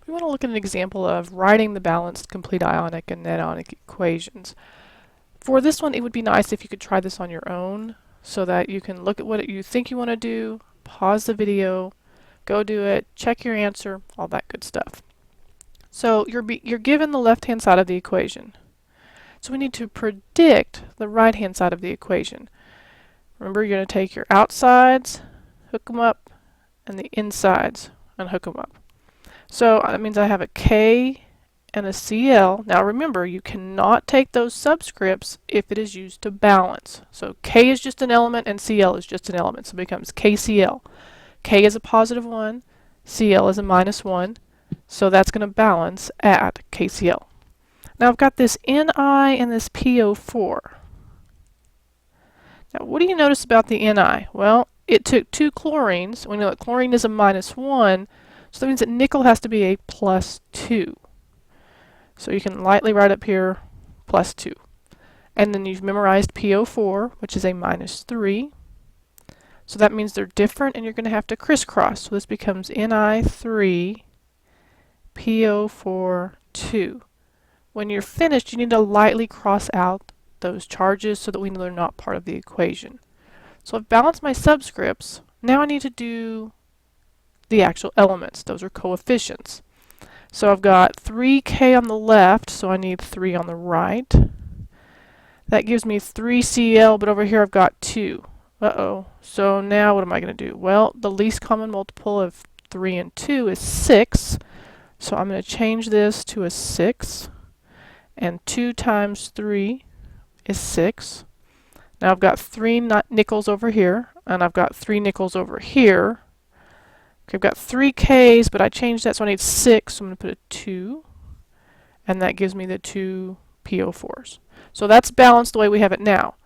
We want to look at an example of writing the balanced complete ionic and net ionic equations. For this one, it would be nice if you could try this on your own so that you can look at what you think you want to do, pause the video, go do it, check your answer, all that good stuff. So you're given the left-hand side of the equation. So we need to predict the right-hand side of the equation. Remember, you're going to take your outsides, hook them up, and the insides, and hook them up. So that means I have a K and a CL. Now remember, you cannot take those subscripts if it is used to balance. So K is just an element and CL is just an element. So it becomes KCL. K is a positive 1, CL is a minus 1. So that's going to balance at KCL. Now I've got this Ni and this PO4. Now what do you notice about the Ni? Well, it took 2 chlorines. We know that chlorine is a minus 1. So that means that nickel has to be a plus 2. So you can lightly write up here plus 2. And then you've memorized PO4, which is a minus 3. So that means they're different and you're going to have to crisscross. So this becomes Ni3, PO4, 2. When you're finished, you need to lightly cross out those charges so that we know they're not part of the equation. So I've balanced my subscripts. Now I need to do the actual elements. Those are coefficients. So I've got 3K on the left, so I need 3 on the right. That gives me 3Cl, but over here I've got 2. Uh-oh. So now what am I going to do? Well, the least common multiple of 3 and 2 is 6. So I'm going to change this to a 6. And 2 times 3 is 6. Now I've got 3 nickels over here, and I've got 3 nickels over here. Okay, I've got 3 Ks, but I changed that, so I need 6, so I'm going to put a 2. And that gives me the 2 PO4s. So that's balanced the way we have it now.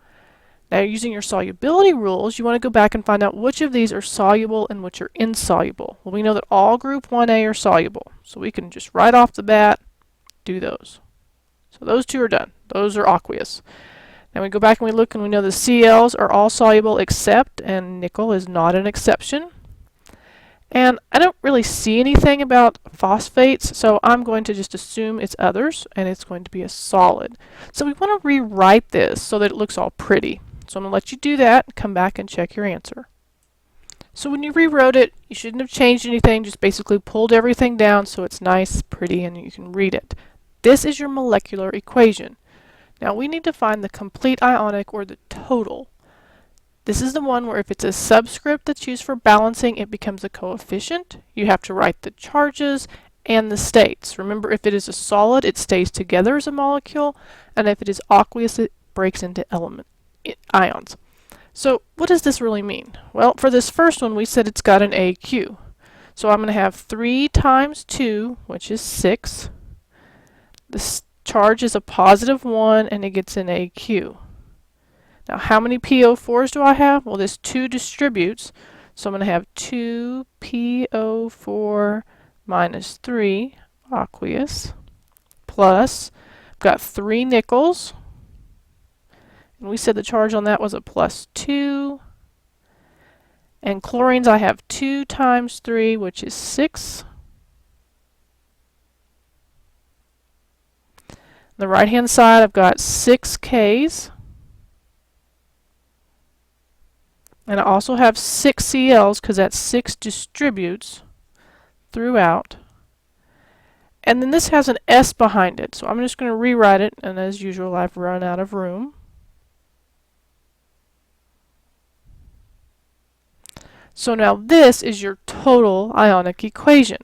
Now using your solubility rules, you want to go back and find out which of these are soluble and which are insoluble. Well, we know that all group 1A are soluble, so we can just right off the bat do those. So those 2 are done. Those are aqueous. Now we go back and we look and we know the CLs are all soluble except, and nickel is not an exception. And I don't really see anything about phosphates, so I'm going to just assume it's others, and it's going to be a solid. So we want to rewrite this so that it looks all pretty. So I'm going to let you do that, come back and check your answer. So when you rewrote it, you shouldn't have changed anything, just basically pulled everything down so it's nice, pretty, and you can read it. This is your molecular equation. Now we need to find the complete ionic, or the total. This is the one where if it's a subscript that's used for balancing, it becomes a coefficient. You have to write the charges and the states. Remember, if it is a solid, it stays together as a molecule, and if it is aqueous, it breaks into ions. So what does this really mean? Well, for this first one, we said it's got an AQ. So I'm going to have 3 times 2, which is 6. This charge is a positive 1, and it gets an AQ. Now, how many PO4s do I have? Well, this 2 distributes, so I'm going to have 2 PO4 minus 3, aqueous, plus, I've got 3 nickels, and we said the charge on that was a plus 2, and chlorines I have 2 times 3, which is 6. On the right-hand side, I've got 6 Ks. And I also have 6 CLs because that 6 distributes throughout. And then this has an S behind it. So I'm just going to rewrite it. And as usual, I've run out of room. So now this is your total ionic equation.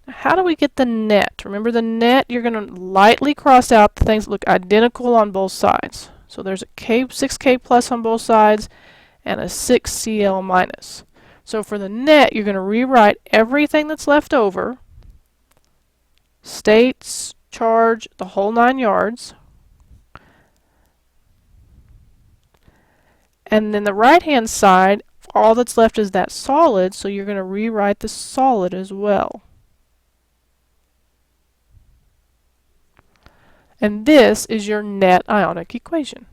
How do we get the net? Remember the net, you're going to lightly cross out the things that look identical on both sides. So there's a 6K plus on both sides, and a 6Cl minus. So for the net, you're going to rewrite everything that's left over, states, charge, the whole 9 yards. And then the right-hand side, all that's left is that solid, so you're going to rewrite the solid as well. And this is your net ionic equation.